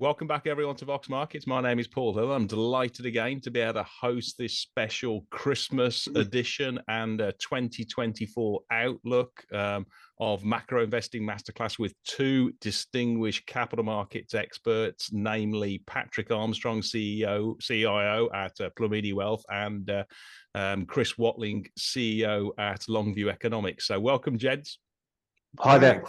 Welcome back, everyone, to Vox Markets. My name is Paul Hill. I'm delighted again to be able to host this special Christmas edition and 2024 outlook of Macro Investing Masterclass with two distinguished capital markets experts, namely Patrick Armstrong, CIO at Plurimi Wealth, and Chris Watling, CEO at Longview Economics. So welcome, gents. Hi there.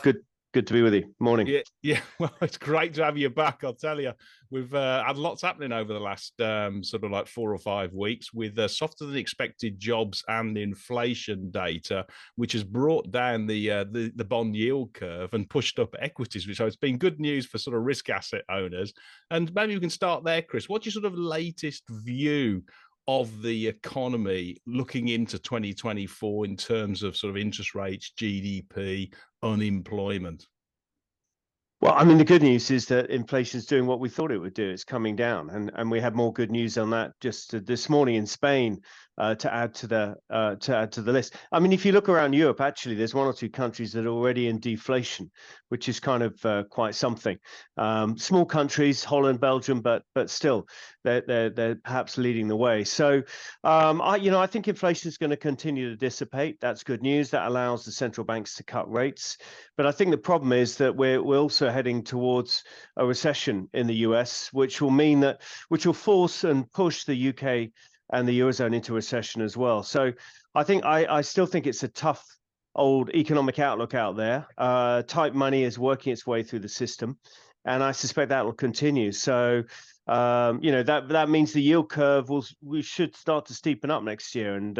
Good to be with you. Morning. Yeah. Well, it's great to have you back. I'll tell you, we've had lots happening over the last sort of like 4 or 5 weeks with softer than expected jobs and inflation data, which has brought down the bond yield curve and pushed up equities, which has been good news for sort of risk asset owners. And maybe we can start there, Chris. What's your sort of latest view of the economy looking into 2024 in terms of sort of interest rates, GDP, unemployment? Well, I mean, the good news is that inflation is doing what we thought it would do. It's coming down, and we had more good news on that just this morning in Spain to add to the list. I mean, if you look around Europe, actually, there's 1 or 2 countries that are already in deflation, which is kind of quite something. Small countries, Holland, Belgium, but still, they're perhaps leading the way. So, I think inflation is going to continue to dissipate. That's good news. That allows the central banks to cut rates. But I think the problem is that we're also heading towards a recession in the US, which will force and push the UK and the Eurozone into recession as well. So I still think it's a tough old economic outlook out there. Tight money is working its way through the system, and I suspect that will continue. So that means the yield curve we should start to steepen up next year, and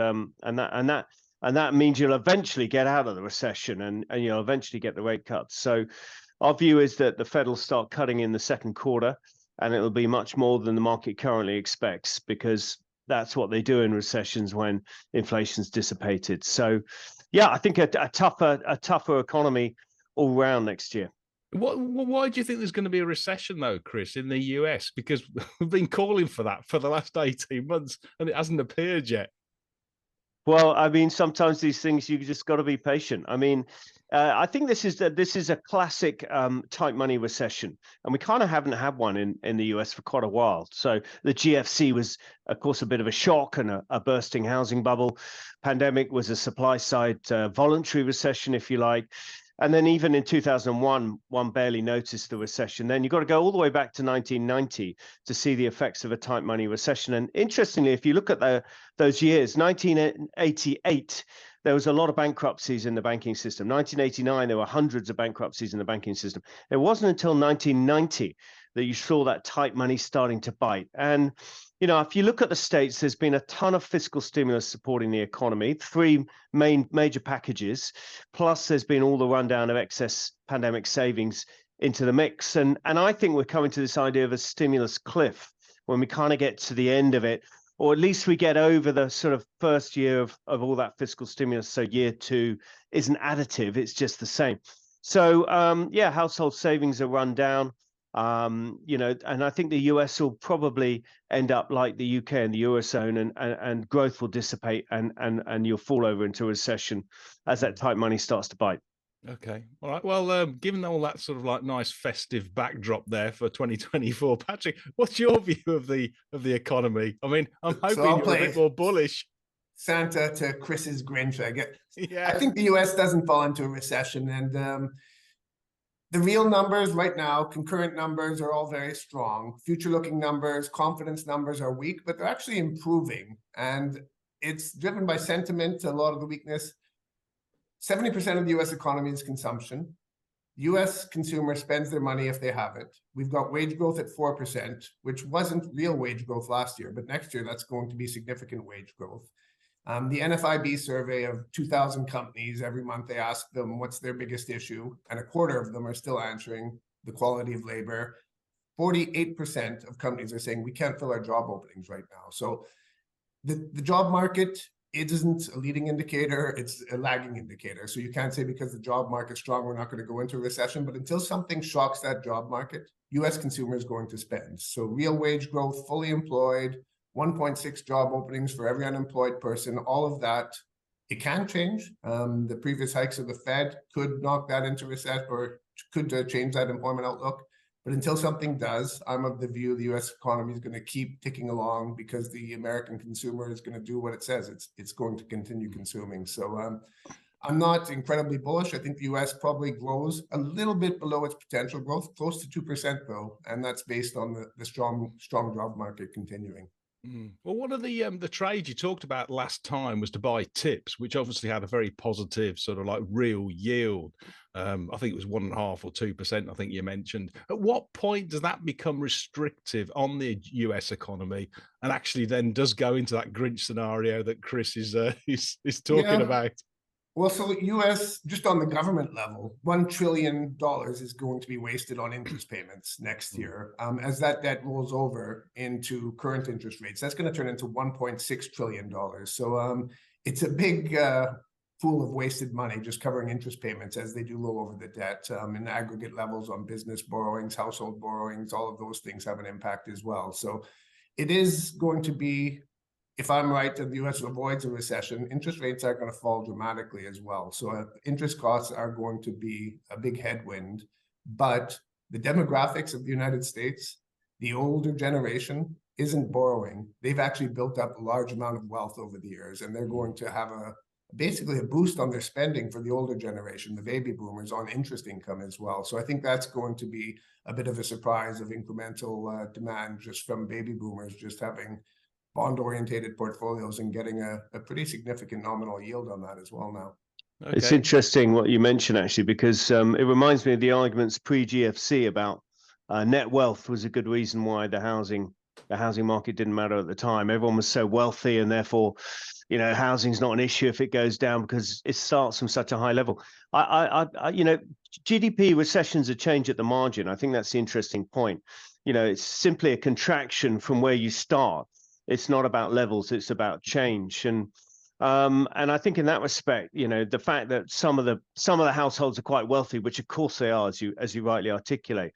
that means you'll eventually get out of the recession and you'll eventually get the rate cuts. So our view is that the Fed will start cutting in the second quarter, and it'll be much more than the market currently expects, because that's what they do in recessions when inflation's dissipated. So, yeah, I think a tougher economy all round next year. Why do you think there's going to be a recession, though, Chris, in the US? Because we've been calling for that for the last 18 months, and it hasn't appeared yet. Well, I mean, sometimes these things, you just got to be patient. I mean, I think this is a classic tight money recession, and we kind of haven't had one in the US for quite a while. So the GFC was, of course, a bit of a shock and a bursting housing bubble. Pandemic was a supply side voluntary recession, if you like. And then even in 2001, one barely noticed the recession. Then you've got to go all the way back to 1990 to see the effects of a tight money recession. And interestingly, if you look at those years, 1988, there was a lot of bankruptcies in the banking system. 1989, there were hundreds of bankruptcies in the banking system. It wasn't until 1990 that you saw that tight money starting to bite. And if you look at the States, there's been a ton of fiscal stimulus supporting the economy, 3 major packages, plus there's been all the rundown of excess pandemic savings into the mix. And I think we're coming to this idea of a stimulus cliff when we kind of get to the end of it, or at least we get over the sort of first year of all that fiscal stimulus. So year 2 isn't additive, it's just the same. So, household savings are run down. And I think the US will probably end up like the UK and the Eurozone, and growth will dissipate, and you'll fall over into a recession as that tight money starts to bite. Okay. All right. Well, given all that sort of like nice festive backdrop there for 2024, Patrick, what's your view of the economy? I mean, I'm hoping you're a bit more bullish. Santa to Chris's Grinch, I guess. Yeah. I think the US doesn't fall into a recession, and the real numbers right now, concurrent numbers, are all very strong. Future-looking numbers, confidence numbers are weak, but they're actually improving. And it's driven by sentiment, a lot of the weakness. 70% of the US economy is consumption. US consumer spends their money if they have it. We've got wage growth at 4%, which wasn't real wage growth last year, but next year that's going to be significant wage growth. The NFIB survey of 2,000 companies, every month they ask them what's their biggest issue, and a quarter of them are still answering the quality of labor. 48% of companies are saying we can't fill our job openings right now. So the job market, it isn't a leading indicator, it's a lagging indicator. So you can't say because the job market's strong, we're not going to go into a recession. But until something shocks that job market, US consumer is going to spend. So real wage growth, fully employed, 1.6 job openings for every unemployed person, all of that, it can change. The previous hikes of the Fed could knock that into recession, or could change that employment outlook. But until something does, I'm of the view the U.S. economy is going to keep ticking along because the American consumer is going to do what it says. It's going to continue consuming. So I'm not incredibly bullish. I think the U.S. probably grows a little bit below its potential growth, close to 2% though, and that's based on the strong job market continuing. Well, one of the trades you talked about last time was to buy tips, which obviously had a very positive sort of like real yield. I think it was 1.5 or 2%. I think you mentioned. At what point does that become restrictive on the US economy, and actually then does go into that Grinch scenario that Chris is talking about? Well, so US, just on the government level, $1 trillion is going to be wasted on interest payments next year. As that debt rolls over into current interest rates, that's going to turn into $1.6 trillion. So it's a big pool of wasted money just covering interest payments as they do roll over the debt. In aggregate levels on business borrowings, household borrowings, all of those things have an impact as well. So it is going to be, if I'm right, and the U.S. avoids a recession, interest rates are going to fall dramatically as well. So interest costs are going to be a big headwind. But the demographics of the United States, the older generation isn't borrowing. They've actually built up a large amount of wealth over the years, and they're going to have basically a boost on their spending for the older generation, the baby boomers, on interest income as well. So I think that's going to be a bit of a surprise of incremental demand just from baby boomers just having bond-orientated portfolios and getting a pretty significant nominal yield on that as well now. Okay. It's interesting what you mentioned, actually, because it reminds me of the arguments pre-GFC about net wealth was a good reason why the housing market didn't matter at the time. Everyone was so wealthy, and therefore, housing's not an issue if it goes down because it starts from such a high level. GDP recessions are change at the margin. I think that's the interesting point. It's simply a contraction from where you start. It's not about levels, it's about change. And I think in that respect, the fact that some of the households are quite wealthy, which of course they are, as you rightly articulate,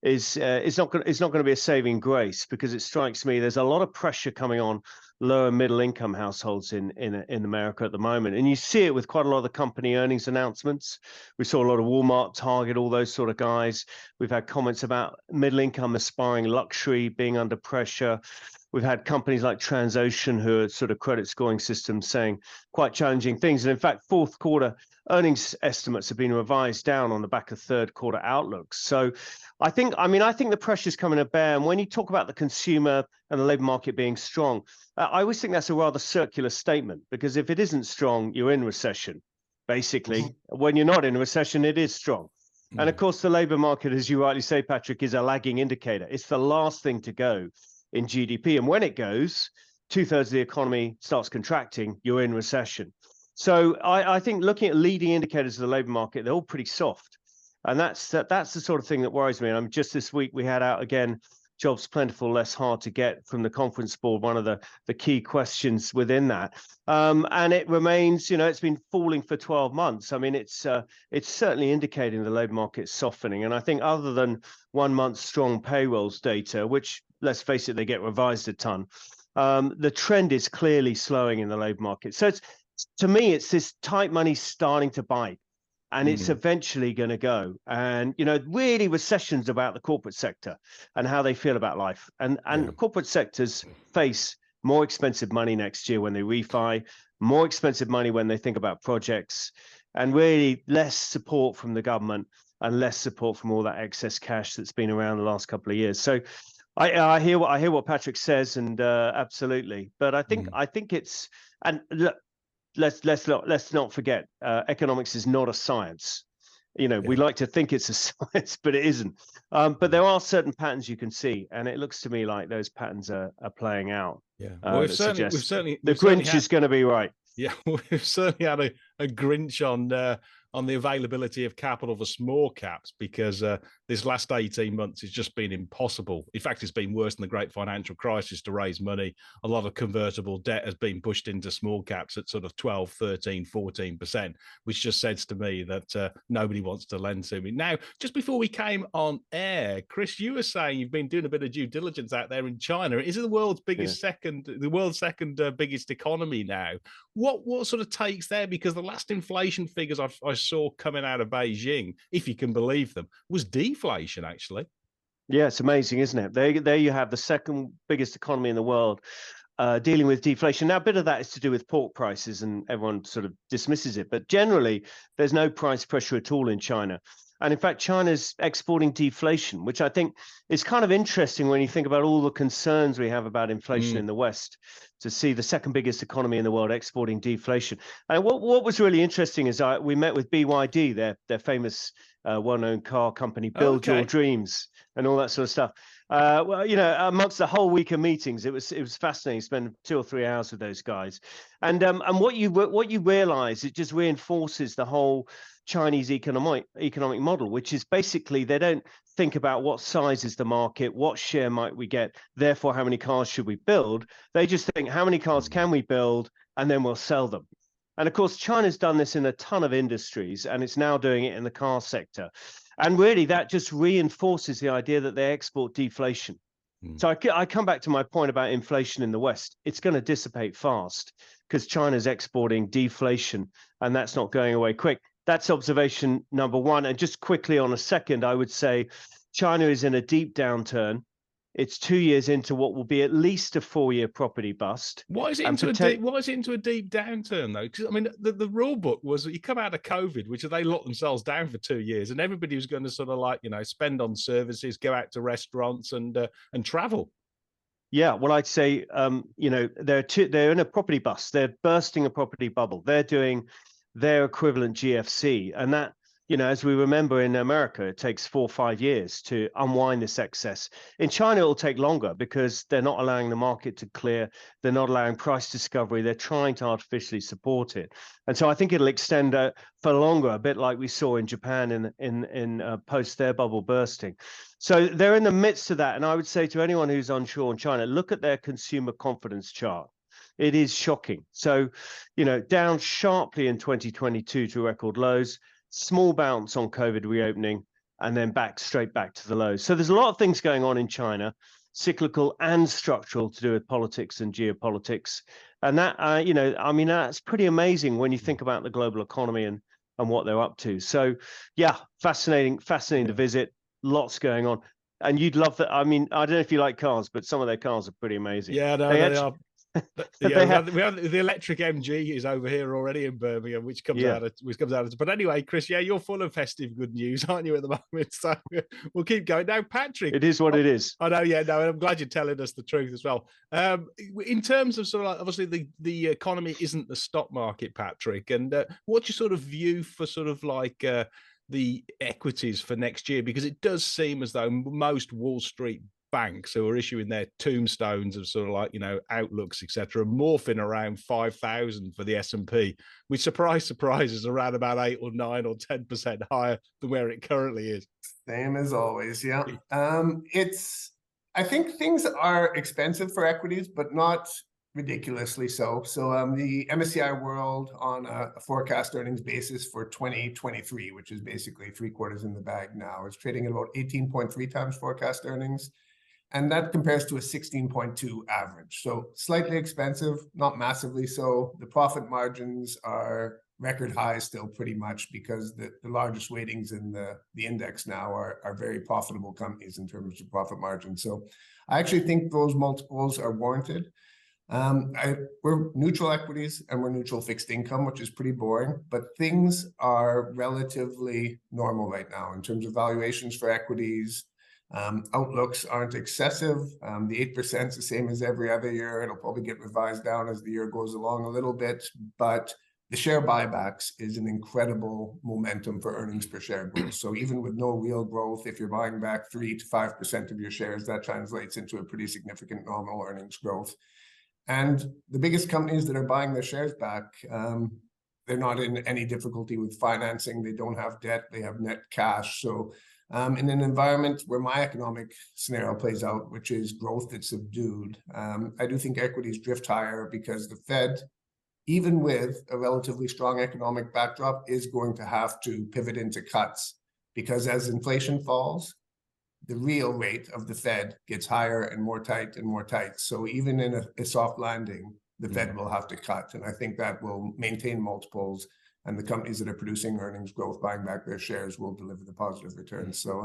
is not going to be a saving grace, because it strikes me there's a lot of pressure coming on lower middle income households in America at the moment. And you see it with quite a lot of the company earnings announcements. We saw a lot of Walmart, Target, all those sort of guys. We've had comments about middle income aspiring luxury being under pressure. We've had companies like Transocean, who are sort of credit scoring systems, saying quite challenging things. And in fact, fourth quarter earnings estimates have been revised down on the back of third quarter outlooks. So I think the pressure's coming to bear. And when you talk about the consumer and the labor market being strong, I always think that's a rather circular statement, because if it isn't strong, you're in recession. Basically, when you're not in a recession, it is strong. And of course, the labor market, as you rightly say, Patrick, is a lagging indicator. It's the last thing to go in GDP. And when it goes, 2/3 of the economy starts contracting, you're in recession. So I think looking at leading indicators of the labor market, they're all pretty soft. And that's the sort of thing that worries me. And just this week, we had out again, jobs plentiful, less hard to get from the conference board, one of the key questions within that. And it remains, it's been falling for 12 months. I mean, it's certainly indicating the labor market's softening. And I think other than 1 month strong payrolls data, which, let's face it, they get revised a ton, the trend is clearly slowing in the labor market. So to me, it's this tight money starting to bite. And it's eventually going to go. And, really recessions about the corporate sector and how they feel about life. And corporate sectors face more expensive money next year when they refi, more expensive money when they think about projects, and really less support from the government and less support from all that excess cash that's been around the last couple of years. So I hear what Patrick says, and absolutely. But I think it's, and look, let's not forget, economics is not a science. We like to think it's a science, but it isn't. But there are certain patterns you can see, and it looks to me like those patterns are playing out. Yeah, well, we've certainly the Grinch is going to be right. Yeah, we've certainly had a Grinch on the availability of capital for small caps, because this last 18 months has just been impossible. In fact, it's been worse than the great financial crisis to raise money. A lot of convertible debt has been pushed into small caps at sort of 12, 13, 14%, which just says to me that nobody wants to lend to me. Now, just before we came on air, Chris, you were saying you've been doing a bit of due diligence out there in China. Is it the world's biggest the world's second biggest economy now? What sort of takes there? Because the last inflation figures I saw coming out of Beijing, if you can believe them, was deflation, actually. Yeah, it's amazing, isn't it? There you have the second biggest economy in the world dealing with deflation. Now, a bit of that is to do with pork prices, and everyone sort of dismisses it. But generally, there's no price pressure at all in China. And in fact, China's exporting deflation, which I think is kind of interesting when you think about all the concerns we have about inflation in the West, to see the second biggest economy in the world exporting deflation. And what was really interesting is we met with BYD, their famous well-known car company, Build Your Dreams, and all that sort of stuff. Well, you know, amongst the whole week of meetings, it was fascinating. Spend 2 or 3 hours with those guys, and what you realize, it just reinforces the whole Chinese economic model, which is basically they don't think about what size is the market, what share might we get, therefore how many cars should we build. They just think how many cars can we build, and then we'll sell them. And of course, China's done this in a ton of industries, and it's now doing it in the car sector. And really, that just reinforces the idea that they export deflation. So I come back to my point about inflation in the West. It's going to dissipate fast because China's exporting deflation, and that's not going away quick. That's observation number one. And just quickly on a second, I would say China is in a deep downturn. It's 2 years into what will be at least a 4-year property bust. What is it into a deep downturn though? Because I mean, the rule book was that you come out of COVID, which they locked themselves down for 2 years, and everybody was going to sort of like, you know, spend on services, go out to restaurants and travel. Yeah, well, I'd say you know, they're in a property bust. They're bursting a property bubble. They're doing their equivalent GFC, and that, you know, as we remember in America, it takes 4 or 5 years to unwind this excess. In China, it'll take longer because they're not allowing the market to clear. They're not allowing price discovery. They're trying to artificially support it. And so I think it'll extend for longer, a bit like we saw in Japan in post their bubble bursting. So they're in the midst of that. And I would say to anyone who's unsure on China, look at their consumer confidence chart. It is shocking. So, you know, down sharply in 2022 to record lows, small bounce on COVID reopening, and then straight back to the lows. So there's a lot of things going on in China, cyclical and structural, to do with politics and geopolitics. And that, you know, I mean, that's pretty amazing when you think about the global economy and what they're up to. So yeah, fascinating to visit. Lots going on. And you'd love that. I mean, I don't know if you like cars, but some of their cars are pretty amazing. Yeah, no, they are. Yeah, we have the electric MG is over here already in Birmingham, which comes out of. But anyway, Chris, yeah, you're full of festive good news, aren't you, at the moment? So we'll keep going. Now, Patrick, it is what it is. I know, yeah, no, I'm glad you're telling us the truth as well. In terms of sort of like, obviously the economy isn't the stock market, Patrick, and what's your sort of view for sort of like the equities for next year? Because it does seem as though most Wall Street banks who are issuing their tombstones of sort of like, you know, outlooks, etc., morphing around 5,000 for the S&P, which surprise is around about 8 or 9 or 10% higher than where it currently is. Same as always. Yeah. I think things are expensive for equities, but not ridiculously so. So the MSCI World on a forecast earnings basis for 2023, which is basically 3/4 in the bag now, is trading at about 18.3 times forecast earnings. And that compares to a 16.2 average. So slightly expensive, not massively so. The profit margins are record high still pretty much because the largest weightings in the index now are very profitable companies in terms of profit margin. So I actually think those multiples are warranted. We're neutral equities and we're neutral fixed income, which is pretty boring, but things are relatively normal right now in terms of valuations for equities. Outlooks aren't excessive. The 8% is the same as every other year. It'll probably get revised down as the year goes along a little bit, but the share buybacks is an incredible momentum for earnings per share growth. So even with no real growth, if you're buying back 3 to 5% of your shares, that translates into a pretty significant nominal earnings growth. And the biggest companies that are buying their shares back, they're not in any difficulty with financing. They don't have debt. They have net cash. So in an environment where my economic scenario plays out, which is growth that's subdued, I do think equities drift higher because the Fed, even with a relatively strong economic backdrop, is going to have to pivot into cuts because as inflation falls, the real rate of the Fed gets higher and more tight and more tight. So even in a soft landing, the Fed will have to cut. And I think that will maintain multiples, and the companies that are producing earnings growth, buying back their shares, will deliver the positive returns. So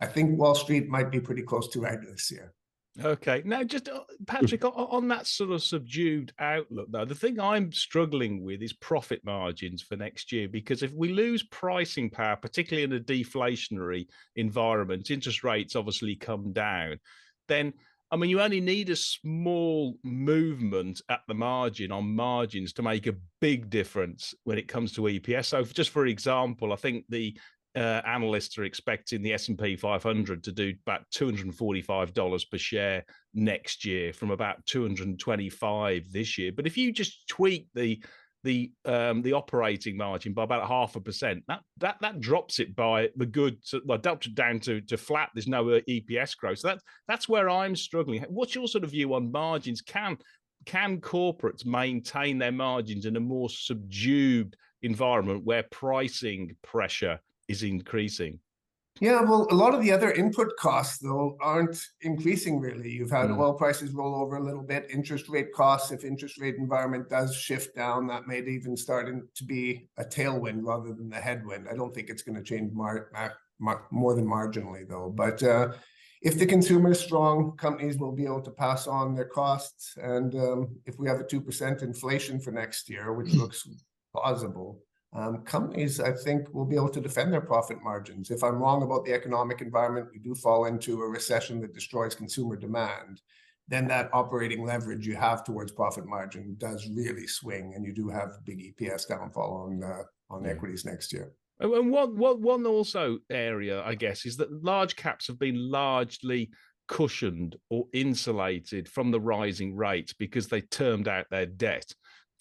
I think Wall Street might be pretty close to right this year. Okay. Now, just Patrick, on that sort of subdued outlook, though, the thing I'm struggling with is profit margins for next year, because if we lose pricing power, particularly in a deflationary environment, interest rates obviously come down, then, I mean, you only need a small movement at the margin on margins to make a big difference when it comes to EPS. So just for example, I think the analysts are expecting the S&P 500 to do about $245 per share next year from about 225 this year. But if you just tweak the operating margin by about 0.5%, that drops it by the good, well, drops it down to flat. There's no EPS growth. So that's where I'm struggling. What's your sort of view on margins? Can corporates maintain their margins in a more subdued environment where pricing pressure is increasing? Yeah, well, a lot of the other input costs, though, aren't increasing really. You've had oil prices roll over a little bit, interest rate costs. If interest rate environment does shift down, that may even starting to be a tailwind rather than the headwind. I don't think it's going to change more than marginally, though. But if the consumer is strong, companies will be able to pass on their costs. And if we have a 2% inflation for next year, which looks plausible, companies, I think, will be able to defend their profit margins. If I'm wrong about the economic environment, we do fall into a recession that destroys consumer demand, then that operating leverage you have towards profit margin does really swing, and you do have big EPS downfall on equities next year. And one also area, I guess, is that large caps have been largely cushioned or insulated from the rising rates because they termed out their debt.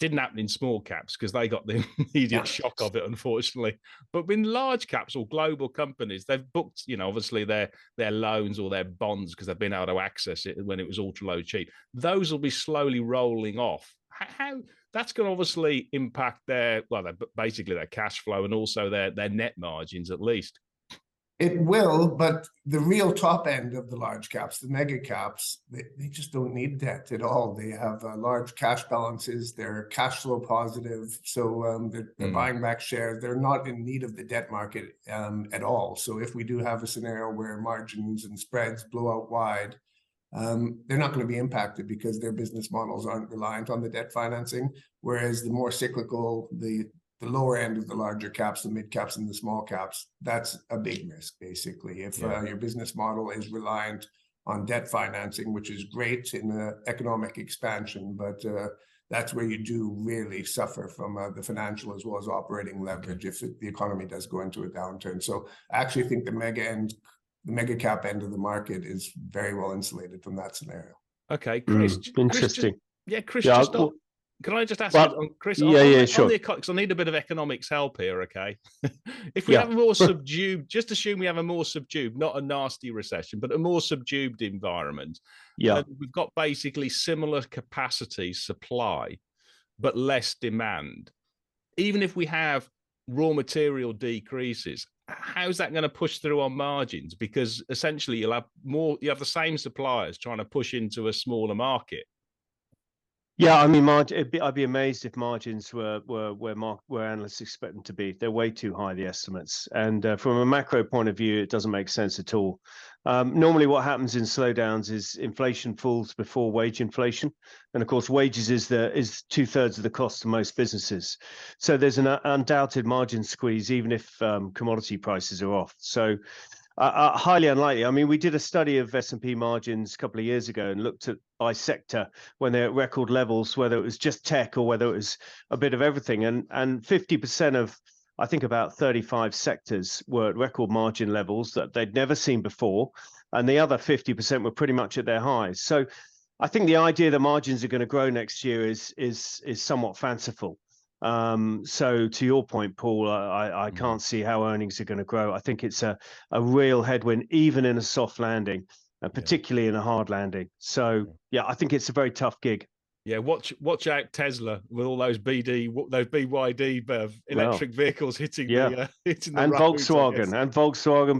Didn't happen in small caps because they got the immediate shock of it, unfortunately. But in large caps or global companies, they've booked, obviously their loans or their bonds because they've been able to access it when it was ultra low cheap. Those will be slowly rolling off. How that's going to obviously impact basically their cash flow and also their net margins at least. It will, but the real top end of the large caps, the mega caps, they just don't need debt at all. They have large cash balances. They're cash flow positive. So they're buying back shares. They're not in need of the debt market at all. So if we do have a scenario where margins and spreads blow out wide, they're not going to be impacted because their business models aren't reliant on the debt financing. Whereas the more cyclical, the lower end of the larger caps, the mid caps and the small caps, that's a big risk, basically. If your business model is reliant on debt financing, which is great in economic expansion, but that's where you do really suffer from the financial as well as operating leverage if the economy does go into a downturn. So I actually think the mega cap end of the market is very well insulated from that scenario. Okay, Chris. Interesting. Chris, yeah, can I just ask you, Chris? Sure. Because I need a bit of economics help here, okay? If we have a more subdued, just assume we have a more subdued, not a nasty recession, but a more subdued environment. Yeah. We've got basically similar capacity supply, but less demand. Even if we have raw material decreases, how's that going to push through on margins? Because essentially you have the same suppliers trying to push into a smaller market. Yeah, I mean, I'd be amazed if margins were where analysts expect them to be. They're way too high, the estimates. And from a macro point of view, it doesn't make sense at all. Normally what happens in slowdowns is inflation falls before wage inflation. And of course, wages is 2/3 of the cost to most businesses. So there's an undoubted margin squeeze, even if commodity prices are off. So highly unlikely. I mean, we did a study of S&P margins a couple of years ago and looked at by sector when they're at record levels, whether it was just tech or whether it was a bit of everything. And 50% of, I think about 35 sectors were at record margin levels that they'd never seen before. And the other 50% were pretty much at their highs. So I think the idea that margins are going to grow next year is somewhat fanciful. So to your point, Paul, I can't see how earnings are going to grow. I think it's a real headwind, even in a soft landing, and particularly in a hard landing. So yeah, I think it's a very tough gig. Yeah, watch out, Tesla, with all those BYD electric vehicles hitting the and roads, Volkswagen and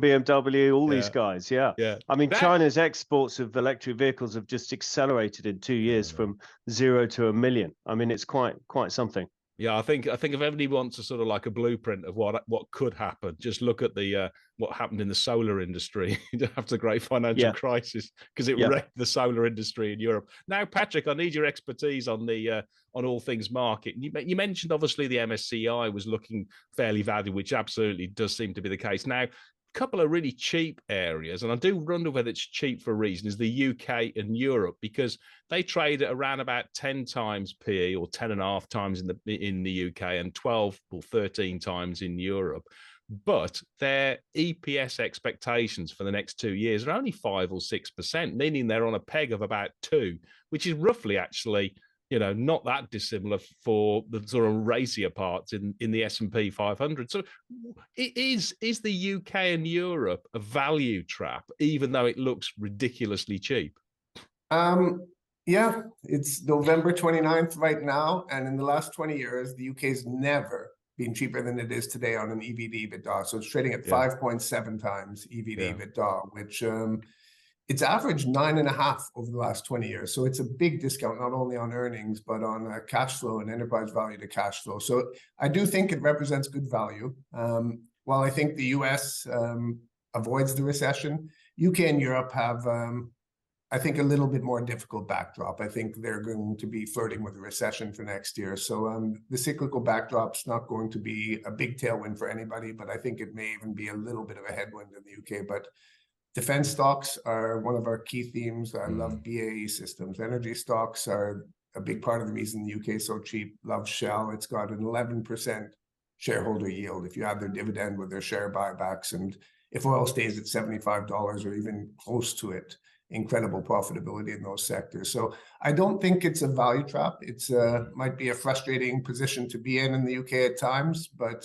BMW, all these guys. Yeah. I mean, China's exports of electric vehicles have just accelerated in 2 years from 0 to 1 million. I mean, it's quite something. Yeah, I think if anybody wants a sort of like a blueprint of what could happen, just look at the what happened in the solar industry after the great financial crisis, because it wrecked the solar industry in Europe. Now, Patrick, I need your expertise on the on all things market. You mentioned obviously the MSCI was looking fairly valuable, which absolutely does seem to be the case. Now, couple of really cheap areas, and I do wonder whether it's cheap for a reason, is the UK and Europe, because they trade at around about 10 times PE or 10.5 times in the UK and 12 or 13 times in Europe. But their EPS expectations for the next 2 years are only 5 or 6%, meaning they're on a peg of about 2, which is roughly actually, you know, not that dissimilar for the sort of racier parts in the S&P 500. So is the UK and Europe a value trap, even though it looks ridiculously cheap? Yeah, it's November 29th right now, and in the last 20 years, the UK's never been cheaper than it is today on an EV to EBITDA. So it's trading at 5.7 times EV to EBITDA, which it's averaged 9.5 over the last 20 years. So it's a big discount, not only on earnings, but on cash flow and enterprise value to cash flow. So I do think it represents good value. While I think the US avoids the recession, UK and Europe have, I think, a little bit more difficult backdrop. I think they're going to be flirting with a recession for next year. So the cyclical backdrop's not going to be a big tailwind for anybody, but I think it may even be a little bit of a headwind in the UK. But defense stocks are one of our key themes. I love BAE Systems. Energy stocks are a big part of the reason the UK is so cheap. Love Shell. It's got an 11% shareholder yield if you add their dividend with their share buybacks. And if oil stays at $75 or even close to it, incredible profitability in those sectors. So I don't think it's a value trap. It's might be a frustrating position to be in the UK at times, but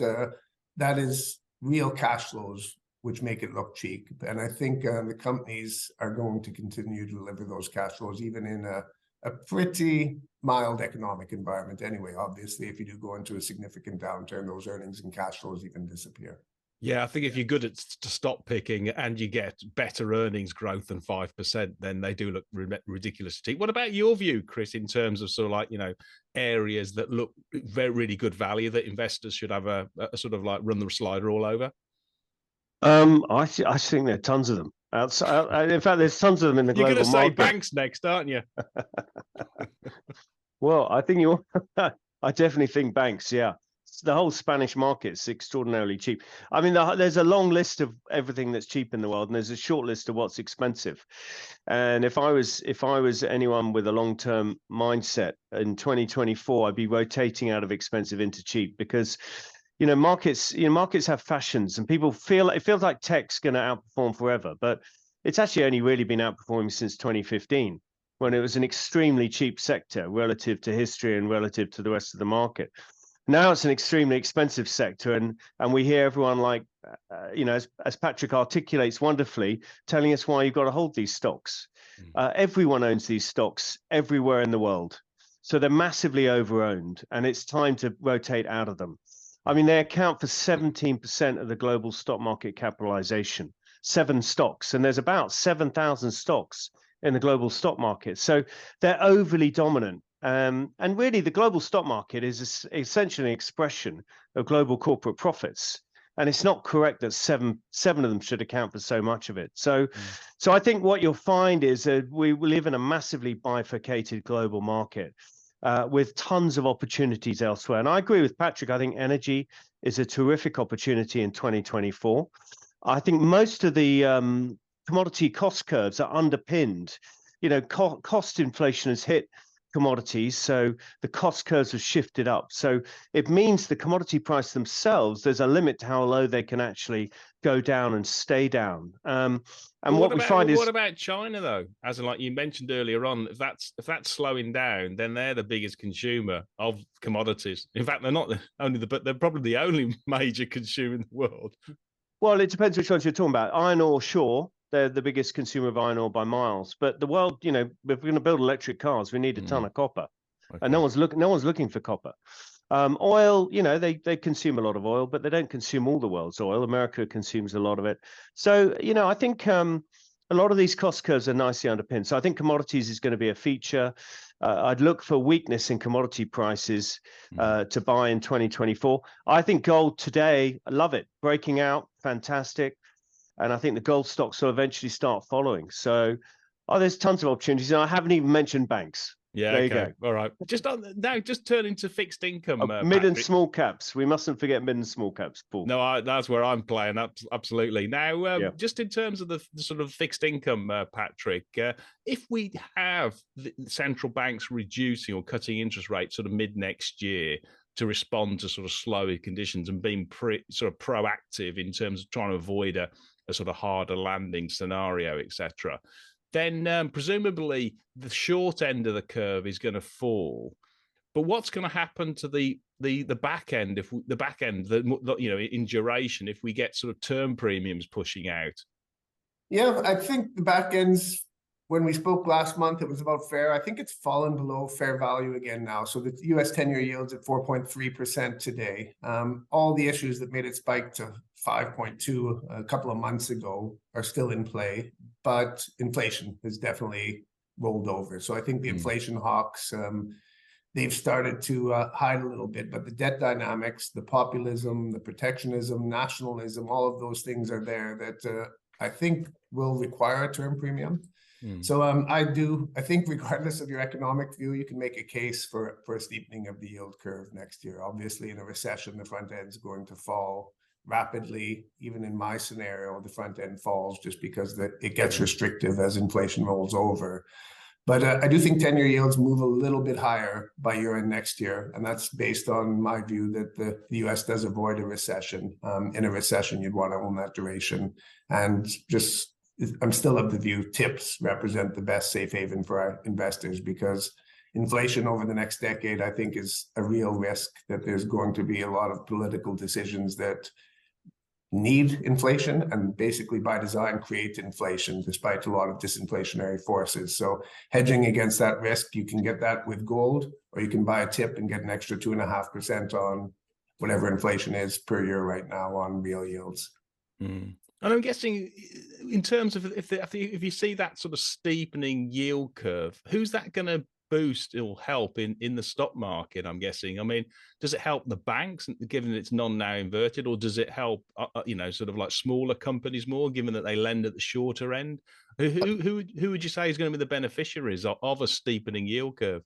that is real cash flows which make it look cheap. And I think the companies are going to continue to deliver those cash flows, even in a pretty mild economic environment anyway. Obviously, if you do go into a significant downturn, those earnings and cash flows even disappear. Yeah, I think if you're good at stock picking and you get better earnings growth than 5%, then they do look ridiculously cheap. What about your view, Chris, in terms of sort of like, you know, areas that look really good value that investors should have a sort of like run the slider all over? I think there are tons of them. In fact, there's tons of them in the global market. You're going to say banks next, aren't you? Well, I think I definitely think banks. Yeah, the whole Spanish market is extraordinarily cheap. I mean, there's a long list of everything that's cheap in the world, and there's a short list of what's expensive. And if I was anyone with a long-term mindset in 2024, I'd be rotating out of expensive into cheap, because markets have fashions, and people it feels like tech's going to outperform forever, but it's actually only really been outperforming since 2015, when it was an extremely cheap sector relative to history and relative to the rest of the market. Now it's an extremely expensive sector, and we hear everyone, like as Patrick articulates wonderfully, telling us why you've got to hold these stocks. Everyone owns these stocks everywhere in the world, so they're massively over-owned, and it's time to rotate out of them. I mean, they account for 17% of the global stock market capitalization, 7 stocks, and there's about 7,000 stocks in the global stock market. So they're overly dominant. And really, the global stock market is essentially an expression of global corporate profits. And it's not correct that seven of them should account for so much of it. So I think what you'll find is that we live in a massively bifurcated global market, with tons of opportunities elsewhere. And I agree with Patrick. I think energy is a terrific opportunity in 2024. I think most of the commodity cost curves are underpinned. Cost inflation has hit commodities, so the cost curves have shifted up. So it means the commodity price themselves, there's a limit to how low they can actually go down and stay down. And what about China, though? As in, like you mentioned earlier on, if that's slowing down, then they're the biggest consumer of commodities. In fact, they're not but they're probably the only major consumer in the world. Well, it depends which ones you're talking about. Iron ore, sure, they're the biggest consumer of iron ore by miles. But the world, if we're going to build electric cars, we need a ton of copper, and no one's looking for copper. Oil, they consume a lot of oil, but they don't consume all the world's oil. America consumes a lot of it. So, I think a a lot of these cost curves are nicely underpinned. So I think commodities is going to be a feature. I'd look for weakness in commodity prices to buy in 2024. I think gold today, I love it. Breaking out, fantastic. And I think the gold stocks will eventually start following. So there's tons of opportunities. And I haven't even mentioned banks. Yeah, there okay. you go. All right. Just turning to fixed income. Mid and small caps. We mustn't forget mid and small caps, Paul. No, that's where I'm playing. Absolutely. Now, just in terms of the sort of fixed income, Patrick, if we have the central banks reducing or cutting interest rates sort of mid next year to respond to sort of slower conditions and being sort of proactive in terms of trying to avoid a sort of harder landing scenario, etc., then presumably the short end of the curve is going to fall. But what's going to happen to the back end in duration if we get sort of term premiums pushing out? Yeah, I think the back ends, when we spoke last month, it was about fair. I think it's fallen below fair value again now. So the US 10-year yield's at 4.3% today. All the issues that made it spike to 5.2 a couple of months ago are still in play, but inflation has definitely rolled over. So I think the inflation hawks, they've started to hide a little bit, but the debt dynamics, the populism, the protectionism, nationalism, all of those things are there that I think will require a term premium. So I think regardless of your economic view, you can make a case for a steepening of the yield curve next year. Obviously, in a recession, the front end is going to fall rapidly. Even in my scenario, the front end falls just because it gets restrictive as inflation rolls over. But I do think 10-year yields move a little bit higher by year end next year. And that's based on my view that the US does avoid a recession. In a recession, you'd want to own that duration. And I'm still of the view TIPS represent the best safe haven for our investors, because inflation over the next decade, I think, is a real risk that there's going to be a lot of political decisions that need inflation and basically by design create inflation despite a lot of disinflationary forces. So hedging against that risk, you can get that with gold, or you can buy a tip and get an extra 2.5% on whatever inflation is per year right now on real yields. And I'm guessing in terms of if you see that sort of steepening yield curve, who's that going to boost or help in the stock market? I'm guessing. I mean, does it help the banks, given it's now inverted, or does it help sort of like smaller companies more, given that they lend at the shorter end? Who would you say is going to be the beneficiaries of a steepening yield curve?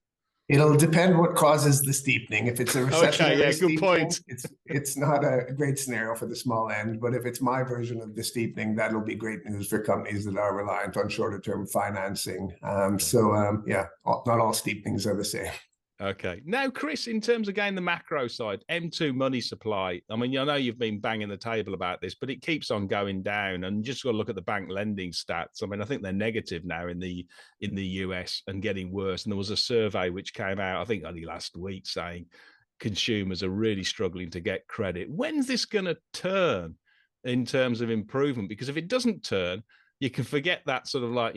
It'll depend what causes the steepening. If it's a recessionary steepening, good point. It's not a great scenario for the small end. But if it's my version of the steepening, that'll be great news for companies that are reliant on shorter term financing. Not all steepenings are the same. Okay. Now, Chris, in terms of, again, the macro side, M2 money supply, I mean, I know you've been banging the table about this, but it keeps on going down, and you just got to look at the bank lending stats. I mean, I think they're negative now in the US and getting worse. And there was a survey which came out, I think only last week, saying consumers are really struggling to get credit. When's this going to turn in terms of improvement? Because if it doesn't turn, you can forget that sort of like,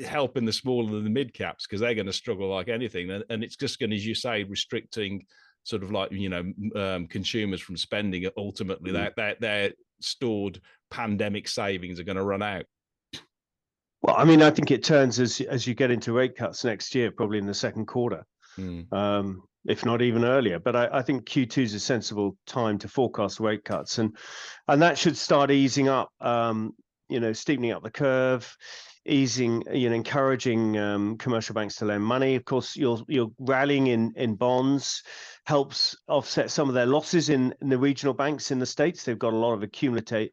helping the smaller and the mid caps, because they're going to struggle like anything. And it's just going to, as you say, restricting sort of like, consumers from spending. Ultimately, their stored pandemic savings are going to run out. Well, I mean, I think it turns as you get into rate cuts next year, probably in the second quarter, if not even earlier. But I think Q2 is a sensible time to forecast rate cuts, and that should start easing up. Steepening up the curve, easing, encouraging commercial banks to lend money. Of course, you're rallying in bonds, helps offset some of their losses in the regional banks in the States. They've got a lot of accumulated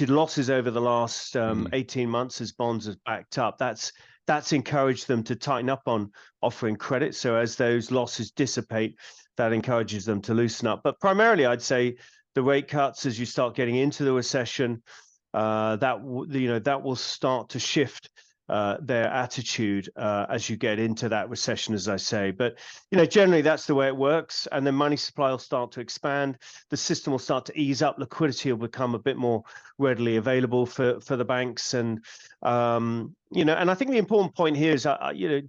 losses over the last 18 months as bonds have backed up. That's encouraged them to tighten up on offering credit. So as those losses dissipate, that encourages them to loosen up. But primarily, I'd say the rate cuts, as you start getting into the recession, that will start to shift their attitude as you get into that recession, as I say. But generally that's the way it works, and then money supply will start to expand. The system will start to ease up. Liquidity will become a bit more readily available for the banks, and and I think the important point here is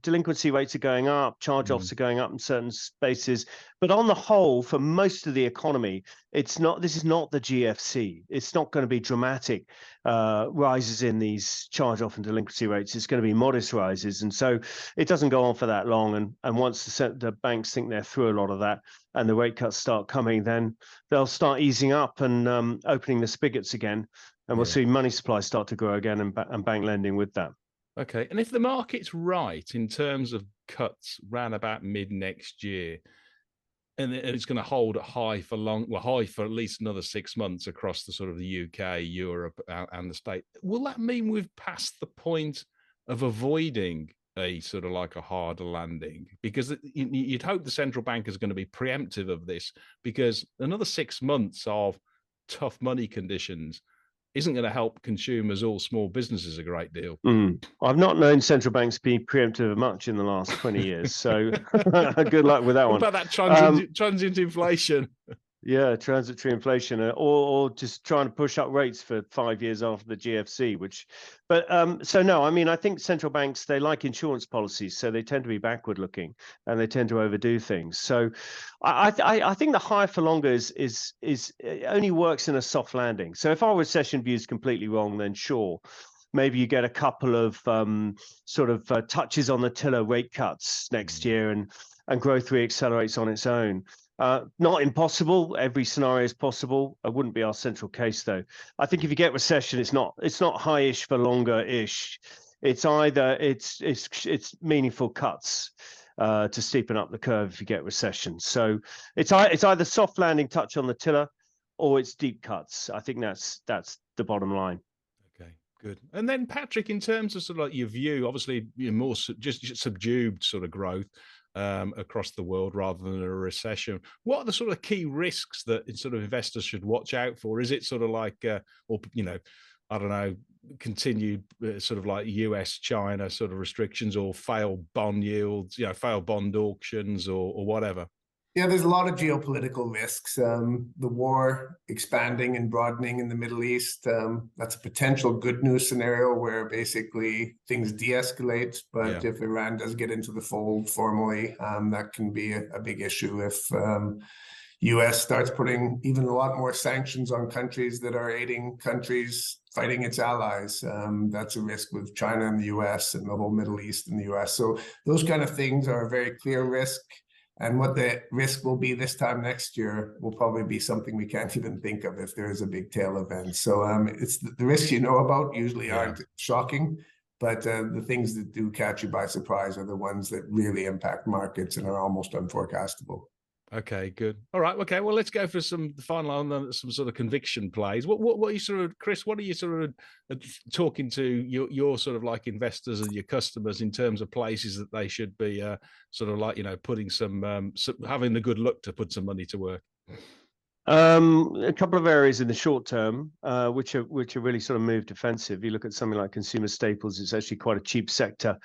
delinquency rates are going up, charge-offs are going up in certain spaces, but on the whole, for most of the economy, this is not the GFC. It's not going to be dramatic rises in these charge-off and delinquency rates. It's going to be modest rises, and so it doesn't go on for that long. And once the banks think they're through a lot of that, and the rate cuts start coming, then they'll start easing up and opening the spigots again, and we'll see money supply start to grow again, and bank lending with that. Okay, and if the market's right in terms of cuts round about mid next year, and it's going to hold high for at least another 6 months across the sort of the UK, Europe, and the States, will that mean we've passed the point of avoiding a sort of like a harder landing? Because you'd hope the central bank is going to be preemptive of this, because another 6 months of tough money conditions isn't going to help consumers or small businesses a great deal. I've not known central banks be preemptive of much in the last 20 years, so good luck with that one. What about that transient inflation? Yeah, transitory inflation, or just trying to push up rates for 5 years after the GFC. So no, I mean, I think central banks, they like insurance policies, so they tend to be backward looking, and they tend to overdo things. So I think the higher for longer is it only works in a soft landing. So if our recession view is completely wrong, then sure, maybe you get a couple of touches on the tiller rate cuts next year, and growth reaccelerates on its own. Not impossible. Every scenario is possible. It wouldn't be our central case, though. I think if you get recession, it's not high-ish for longer-ish. It's either it's meaningful cuts to steepen up the curve if you get recession. So it's either soft landing, touch on the tiller, or it's deep cuts. I think that's the bottom line. Okay, good. And then Patrick, in terms of sort of like your view, obviously you're more just subdued sort of growth across the world rather than a recession. What are the sort of key risks that sort of investors should watch out for? Is it sort of like, I don't know, continued sort of like US, China sort of restrictions, or failed bond yields, failed bond auctions, or whatever? Yeah, there's a lot of geopolitical risks. The war expanding and broadening in the Middle East, that's a potential good news scenario where basically things de-escalate. But if Iran does get into the fold formally, that can be a big issue if US starts putting even a lot more sanctions on countries that are aiding countries fighting its allies. That's a risk with China and the US and the whole Middle East and the US. So those kind of things are a very clear risk. And what the risk will be this time next year will probably be something we can't even think of if there is a big tail event. So it's the risks about usually aren't shocking, but the things that do catch you by surprise are the ones that really impact markets and are almost unforecastable. Okay, good. All right. Okay. Well, let's go for some final, some sort of conviction plays. What are you sort of, Chris? What are you sort of talking to your sort of like investors and your customers in terms of places that they should be sort of like putting some having the good luck to put some money to work? A couple of areas in the short term, which are really sort of move defensive. You look at something like consumer staples; it's actually quite a cheap sector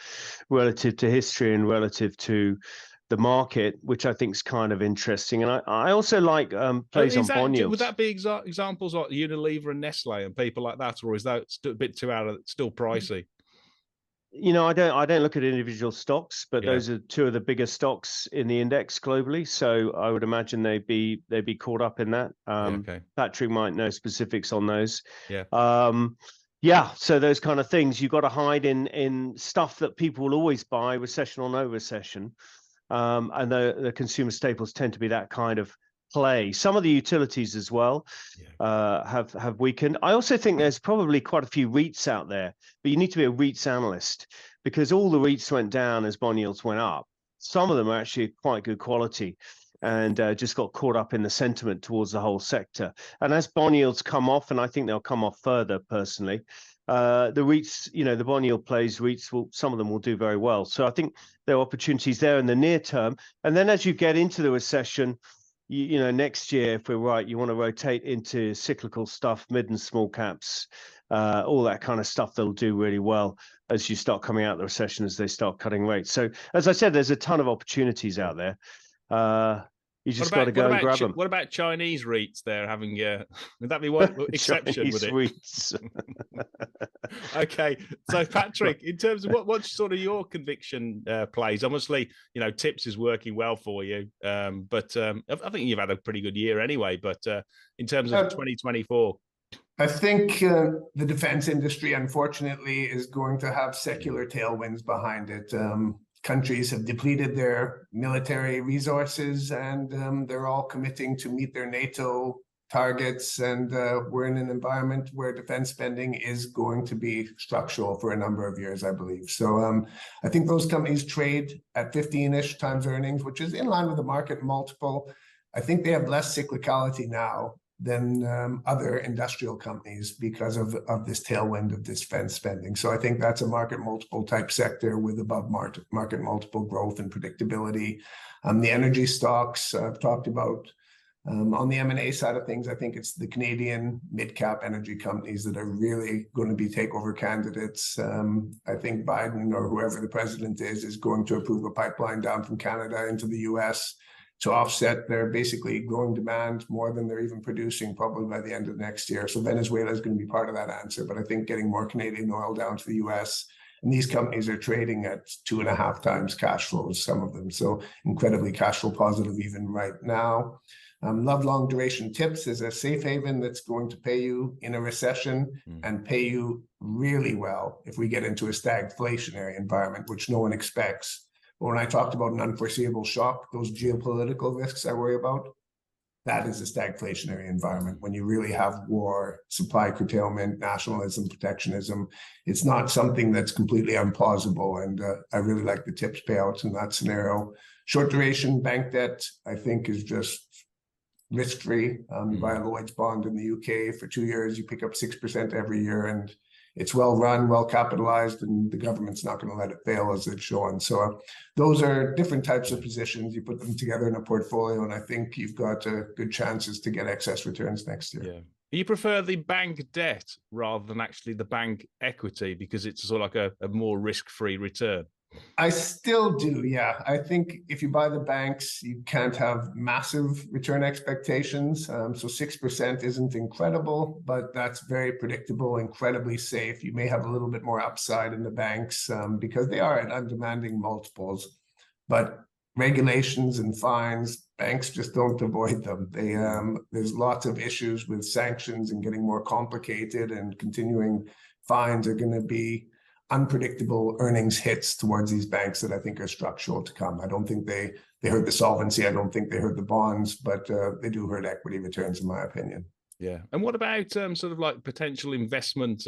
relative to history and relative to the market, which I think is kind of interesting. And I also like plays on bond yields. Would that be examples like Unilever and Nestle and people like that, or is that a bit too still pricey? I don't look at individual stocks, but those are two of the biggest stocks in the index globally. So I would imagine they'd be caught up in that. Patrick might know specifics on those. So those kind of things, you've got to hide in stuff that people will always buy, recession or no recession. And the consumer staples tend to be that kind of play. Some of the utilities as well have weakened. I also think there's probably quite a few REITs out there, but you need to be a REITs analyst, because all the REITs went down as bond yields went up. Some of them are actually quite good quality and just got caught up in the sentiment towards the whole sector. And as bond yields come off, and I think they'll come off further personally, the REITs, the bond yield plays, REITs some of them will do very well. So I think there are opportunities there in the near term. And then as you get into the recession, you know, next year, if we're right, you want to rotate into cyclical stuff, mid and small caps, all that kind of stuff that'll do really well as you start coming out of the recession, as they start cutting rates. So as I said, there's a ton of opportunities out there. You just got to go and grab them. What about Chinese REITs there having, would that be one exception with it? REITs. Okay. So Patrick, in terms of what's sort of your conviction plays? Obviously, you know, Tips is working well for you. But I think you've had a pretty good year anyway, but in terms of 2024. I think the defense industry, unfortunately, is going to have secular tailwinds behind it. Countries have depleted their military resources, and they're all committing to meet their NATO targets. And we're in an environment where defense spending is going to be structural for a number of years, I believe. So I think those companies trade at 15-ish times earnings, which is in line with the market multiple. I think they have less cyclicality now than other industrial companies because of this tailwind of defense spending. So I think that's a market multiple type sector with above market multiple growth and predictability. The energy stocks I've talked about. On the M&A side of things, I think it's the Canadian mid-cap energy companies that are really going to be takeover candidates. I think Biden or whoever the president is going to approve a pipeline down from Canada into the US to offset their basically growing demand more than they're even producing probably by the end of next year. So Venezuela is going to be part of that answer. But I think getting more Canadian oil down to the US, and these companies are trading at 2.5 times cash flows, some of them. So incredibly cash flow positive even right now. Love long duration Tips is a safe haven that's going to pay you in a recession and pay you really well if we get into a stagflationary environment, which no one expects. But when I talked about an unforeseeable shock, those geopolitical risks I worry about, that is a stagflationary environment. When you really have war, supply curtailment, nationalism, protectionism, it's not something that's completely implausible. And I really like the Tips payouts in that scenario. Short duration bank debt, I think, is just risk-free. You buy a Lloyd's bond in the UK for 2 years, you pick up 6% every year, and it's well run, well capitalized, and the government's not going to let it fail, as it's shown. So those are different types of positions. You put them together in a portfolio, and I think you've got good chances to get excess returns next year. Yeah. You prefer the bank debt rather than actually the bank equity because it's sort of like a more risk-free return? I still do, yeah. I think if you buy the banks, you can't have massive return expectations. So 6% isn't incredible, but that's very predictable, incredibly safe. You may have a little bit more upside in the banks because they are at undemanding multiples. But regulations and fines, banks just don't avoid them. There's lots of issues with sanctions and getting more complicated, and continuing fines are going to be unpredictable earnings hits towards these banks that I think are structural to come. I don't think they hurt the solvency. I don't think they hurt the bonds, but they do hurt equity returns, in my opinion. Yeah. And what about sort of like potential investment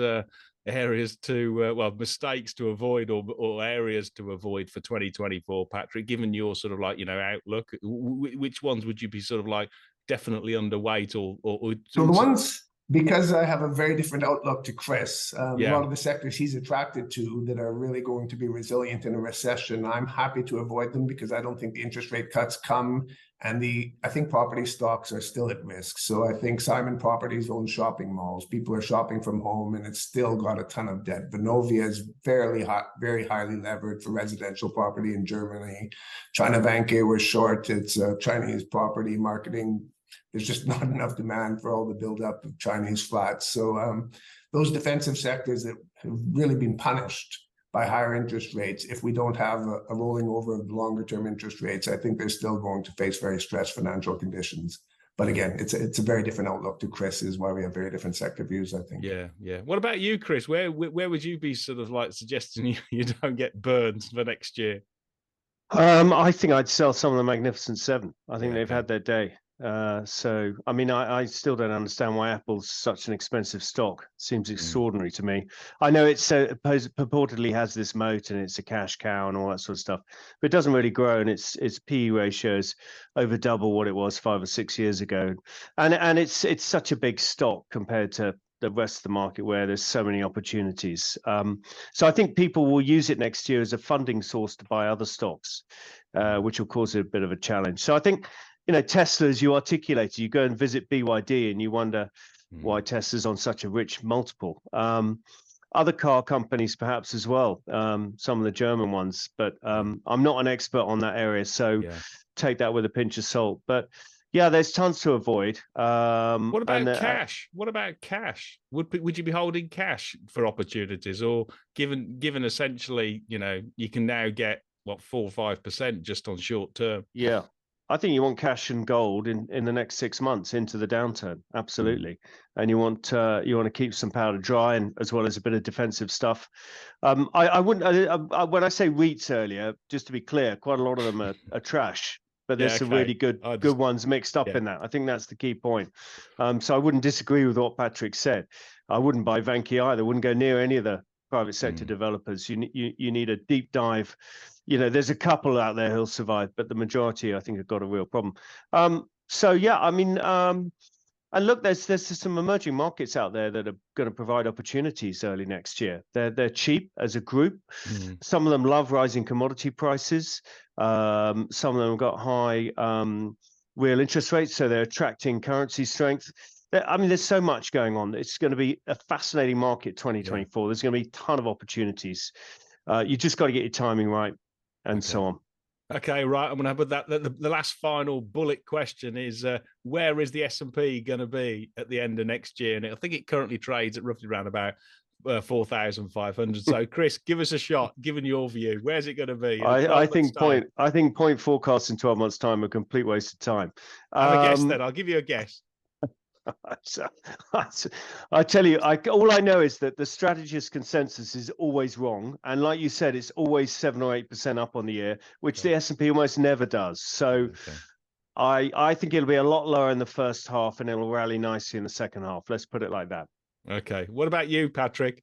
areas to, mistakes to avoid or areas to avoid for 2024, Patrick, given your sort of like, outlook? Which ones would you be sort of like definitely underweight or so the ones... Because I have a very different outlook to Chris, a lot of the sectors he's attracted to that are really going to be resilient in a recession, I'm happy to avoid them because I don't think the interest rate cuts come, and I think property stocks are still at risk. So I think Simon Properties owns shopping malls. People are shopping from home, and it's still got a ton of debt. Vonovia is very highly levered for residential property in Germany. China Vanke was short its Chinese property marketing. There's just not enough demand for all the buildup of Chinese flats. So those defensive sectors that have really been punished by higher interest rates, if we don't have a rolling over of longer term interest rates, I think they're still going to face very stressed financial conditions. But again, it's a very different outlook to Chris, is why we have very different sector views, I think. Yeah, yeah. What about you, Chris? Where would you be sort of like suggesting you don't get burned for next year? I think I'd sell some of the Magnificent Seven. I think they've had their day. So, I mean, I still don't understand why Apple's such an expensive stock. Seems extraordinary to me. I know it's purportedly has this moat and it's a cash cow and all that sort of stuff, but it doesn't really grow, and its PE ratio is over double what it was 5 or 6 years ago. And it's such a big stock compared to the rest of the market where there's so many opportunities. So I think people will use it next year as a funding source to buy other stocks, which will cause a bit of a challenge. So I think Tesla, as you articulated, you go and visit BYD and you wonder why Tesla's on such a rich multiple. Other car companies perhaps as well, some of the German ones, but I'm not an expert on that area, so take that with a pinch of salt. But yeah, there's tons to avoid. What about cash? What about cash? Would you be holding cash for opportunities, or given essentially, you can now get what 4 or 5% just on short term? Yeah, I think you want cash and gold in the next 6 months into the downturn, absolutely. And you want to keep some powder dry, and as well as a bit of defensive stuff. I wouldn't. When I say REITs earlier, just to be clear, quite a lot of them are trash. But there's some really good ones mixed up in that. I think that's the key point. So I wouldn't disagree with what Patrick said. I wouldn't buy Vanke either. Wouldn't go near any of the private sector developers. You need a deep dive. There's a couple out there who'll survive, but the majority, I think, have got a real problem. So yeah, I mean, and look, there's some emerging markets out there that are going to provide opportunities early next year. They're cheap as a group. Some of them love rising commodity prices. Some of them have got high real interest rates, so they're attracting currency strength. I mean, there's so much going on. It's going to be a fascinating market 2024. There's going to be a ton of opportunities. You just got to get your timing right, and so on. Okay, right. I'm going to put that. The last final bullet question is, where is the S&P going to be at the end of next year? And I think it currently trades at roughly around about 4,500. So, Chris, give us a shot. Given your view, where's it going to be? I think point forecasts in 12 months' time are a complete waste of time. Have a guess then. I'll give you a guess. I tell you, all I know is that the strategist consensus is always wrong, and like you said, it's always 7 or 8% up on the year, which the S&P almost never does. So I think it'll be a lot lower in the first half, and it'll rally nicely in the second half. Let's put it like that. Okay. What about you, Patrick?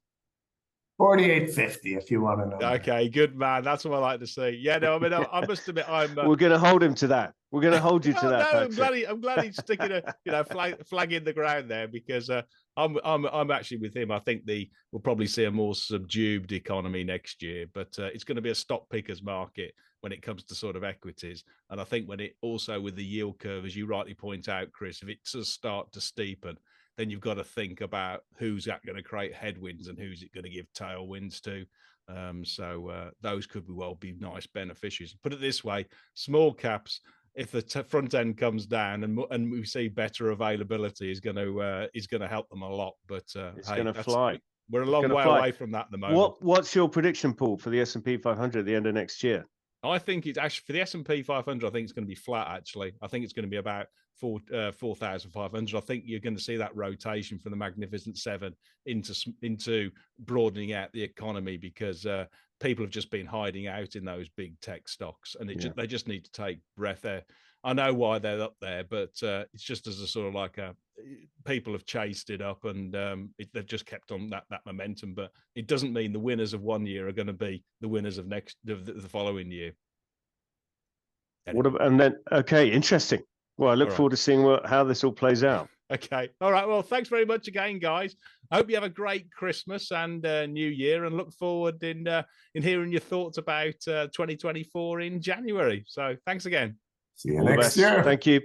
48.50, if you want to know. Okay, good man. That's what I like to see. Yeah, no, I mean, I must admit, we're going to hold him to that. We're going to hold you to that. No, I'm glad he's sticking a flag in the ground there, because I'm actually with him. I think we'll probably see a more subdued economy next year, but it's going to be a stock pickers market when it comes to sort of equities. And I think when it also with the yield curve, as you rightly point out, Chris, if it does start to steepen, then you've got to think about who's that going to create headwinds and who's it going to give tailwinds to. So those could be nice beneficiaries. Put it this way, small caps, if the front end comes down and we see better availability, is going to help them a lot. But it's going to fly. We're a long way away from that at the moment. What's your prediction, Paul, for the S&P 500 at the end of next year? I think it's actually for the S&P 500. I think it's going to be flat. Actually, I think it's going to be about 4,500. I think you're going to see that rotation from the Magnificent Seven into broadening out the economy, because people have just been hiding out in those big tech stocks, and they just need to take breath there. I know why they're up there, but it's just as a sort of like people have chased it up, and they've just kept on that momentum. But it doesn't mean the winners of one year are going to be the winners of the following year. Anyway. Okay, interesting. Well, I look forward to seeing how this all plays out. Okay. All right. Well, thanks very much again, guys. I hope you have a great Christmas and New Year, and look forward in hearing your thoughts about 2024 in January. So thanks again. See you next year. Thank you.